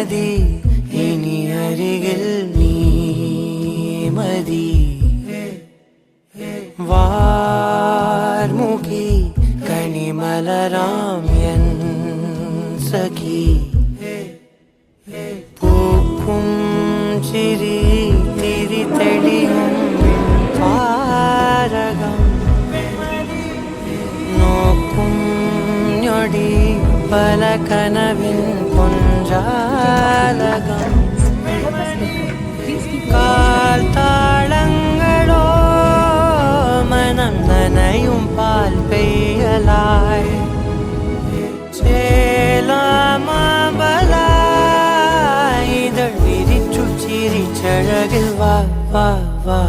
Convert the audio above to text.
മതി ഇനി അരികിൽ നീ മതി വാർമുഖി കണിമലരാം എൻ സഖി പൂക്കും ചിരി തിരി തെളിയും പാരകം നോക്കും ഞൊടി പല കനവിൻ പൊഞ്ചാലകം കാൽത്താളങ്ങളോ മനം നനയും പാൽ പെയ്യലായി ചേലാമബലായി ഇതൾ വിരിച്ചു ചിരിച്ചഴകിൽ വാ വാ വാ